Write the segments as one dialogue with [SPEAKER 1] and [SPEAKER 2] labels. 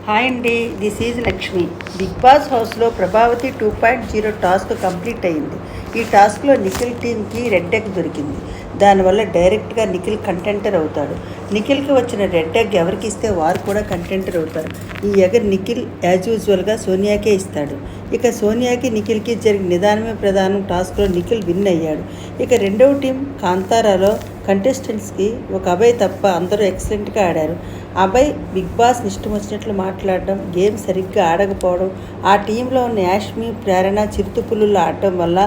[SPEAKER 1] Hi అండి, this is Lakshmi. Bigg Boss హౌస్లో Prabhavati 2.0 task complete అయింది. ఈ టాస్క్లో నిఖిల్ టీంకి రెడ్ ఎగ్ దొరికింది. దానివల్ల డైరెక్ట్గా నిఖిల్ కంటెంటర్ అవుతాడు. నిఖిల్కి వచ్చిన రెడ్ ఎగ్ ఎవరికి ఇస్తే వారు కూడా కంటెంటర్ అవుతారు. ఈ ఎగ్ నిఖిల్ యాజ్ యూజువల్గా సోనియాకే ఇస్తాడు. ఇక సోనియాకి నిఖిల్కి జరిగిన నిదానమే ప్రధానం టాస్క్లో నిఖిల్ విన్ అయ్యాడు. ఇక రెండవ టీం కాంతారాలో కంటెస్టెంట్స్కి ఒక అభయ్ తప్ప అందరూ ఎక్సలెంట్గా ఆడారు. అభయ్ బిగ్ బాస్ ఇష్టం వచ్చినట్లు మాట్లాడడం, గేమ్ సరిగ్గా ఆడకపోవడం, ఆ టీంలో ఉన్న యాష్మి, ప్రేరణ చిరుతుపుల్లులు ఆడటం వల్ల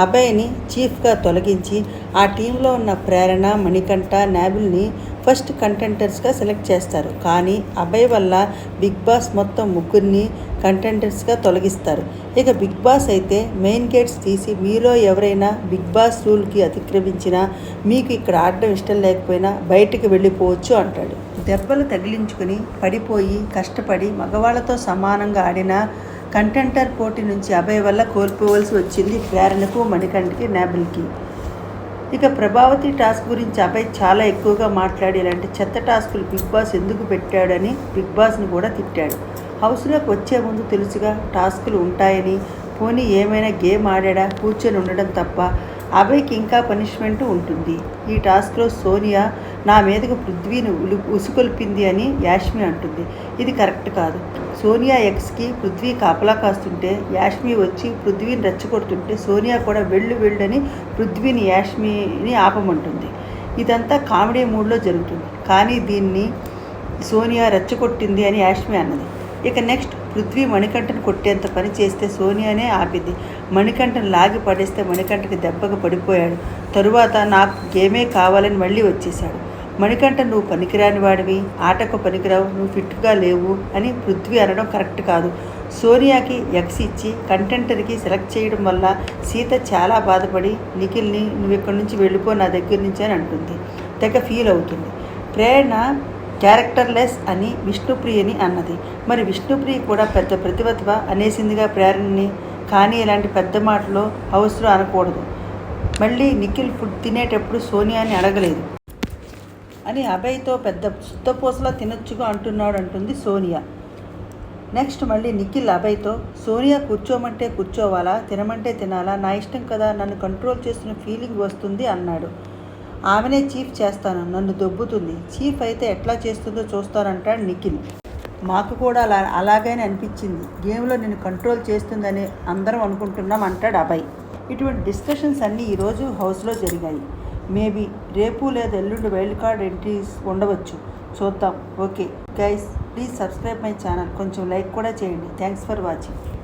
[SPEAKER 1] అభయ్ని చీఫ్గా తొలగించి ఆ టీంలో ఉన్న ప్రేరణ, మణికంఠ, నాబిల్ని ఫస్ట్ కంటెంటర్స్గా సెలెక్ట్ చేస్తారు. కానీ అభయ్ వల్ల బిగ్ బాస్ మొత్తం ముగ్గురిని కంటెంటర్స్గా తొలగిస్తారు. ఇక బిగ్ బాస్ అయితే మెయిన్ గేట్స్ తీసి మీలో ఎవరైనా బిగ్ బాస్ రూల్కి అతిక్రమించినా, మీకు ఇక్కడ ఆడడం ఇష్టం లేకపోయినా బయటికి వెళ్ళిపోవచ్చు అంటాడు. దెబ్బలు తగిలించుకుని పడిపోయి కష్టపడి మగవాళ్లతో సమానంగా ఆడిన కంటెంటర్ పోటీ నుంచి అభయ్ వల్ల కోల్పోవలసి వచ్చింది ప్రేరణకు, మణికంఠకి, నాబిల్కి. ఇక ప్రభావతి టాస్క్ గురించి అభయ్ చాలా ఎక్కువగా మాట్లాడి ఇలాంటి చెత్త టాస్కులు బిగ్ బాస్ ఎందుకు పెట్టాడని బిగ్ బాస్ని కూడా తిట్టాడు. హౌస్లోకి వచ్చే ముందు తెలుసుగా టాస్కులు ఉంటాయని, పోనీ ఏమైనా గేమ్ ఆడా కూర్చొని ఉండడం తప్ప అభయ్కి ఇంకా పనిష్మెంట్ ఉంటుంది. ఈ టాస్క్లో సోనియా నా మీదకు పృథ్వీని ఉసుకొల్పింది అని యాష్మి అంటుంది. ఇది కరెక్ట్ కాదు. సోనియా ఎక్స్కి పృథ్వీ కాపలా కాస్తుంటే యాష్మి వచ్చి పృథ్వీని రెచ్చగొడుతుంటే సోనియా కూడా వెళ్ళని పృథ్వీని, యాష్మిని ఆపమంటుంది. ఇదంతా కామెడీ మూడ్లో జరుగుతుంది. కానీ దీన్ని సోనియా రెచ్చగొట్టింది అని యాష్మి అన్నది. ఇక నెక్స్ట్ పృథ్వీ మణికంఠను కొట్టేంత పని చేస్తే సోనియానే ఆపింది. మణికంఠను లాగి పడేస్తే మణికంఠకి దెబ్బకు పడిపోయాడు. తరువాత నాకు గేమే కావాలని మళ్ళీ వచ్చేశాడు. మణికంఠ నువ్వు పనికిరాని వాడివి, ఆటకు పనికిరావు, నువ్వు ఫిట్గా లేవు అని పృథ్వీ అనడం కరెక్ట్ కాదు. సోనియాకి ఎక్స్ ఇచ్చి కంటెంటర్కి సెలెక్ట్ చేయడం వల్ల సీత చాలా బాధపడి నిఖిల్ని నువ్వు ఇక్కడి నుంచి వెళ్ళిపో నా దగ్గర నుంచి అని అంటుంది. తెగ ఫీల్ అవుతుంది. ప్రేరణ క్యారెక్టర్లెస్ అని విష్ణుప్రియని అన్నది. మరి విష్ణుప్రియ కూడా పెద్ద ప్రతిభత్వ అనేసిందిగా ప్రేరణని. కానీ ఇలాంటి పెద్ద మాటలు హౌస్లో అనకూడదు. మళ్ళీ నిఖిల్ ఫుడ్ తినేటప్పుడు సోనియాని అడగలేదు అని అభయ్తో పెద్ద శుద్ధపూసలా తినొచ్చుగా అంటుంది సోనియా. నెక్స్ట్ మళ్ళీ నిఖిల్ అభయ్తో సోనియా కూర్చోమంటే కూర్చోవాలా, తినమంటే తినాలా, నా ఇష్టం కదా, నన్ను కంట్రోల్ చేస్తున్న ఫీలింగ్ వస్తుంది అన్నాడు. ఆమెనే చీఫ్ చేస్తాను, నన్ను దొబ్బుతుంది, చీఫ్ అయితే ఎట్లా చేస్తుందో చూస్తానంటాడు నిఖిల్. మాకు కూడా అలాగనే అనిపించింది, గేమ్లో నేను కంట్రోల్ చేస్తుందని అందరం అనుకుంటున్నాం అంటాడు అభయ్. ఇటువంటి డిస్కషన్స్ అన్నీ ఈరోజు హౌస్లో జరిగాయి. మేబీ రేపు లేదా ఎల్లుండి వైల్డ్ కార్డ్ ఎంట్రీస్ ఉండవచ్చు, చూద్దాం. Okay guys, please subscribe my channel. కొంచెం లైక్ కూడా చేయండి. Thanks for watching.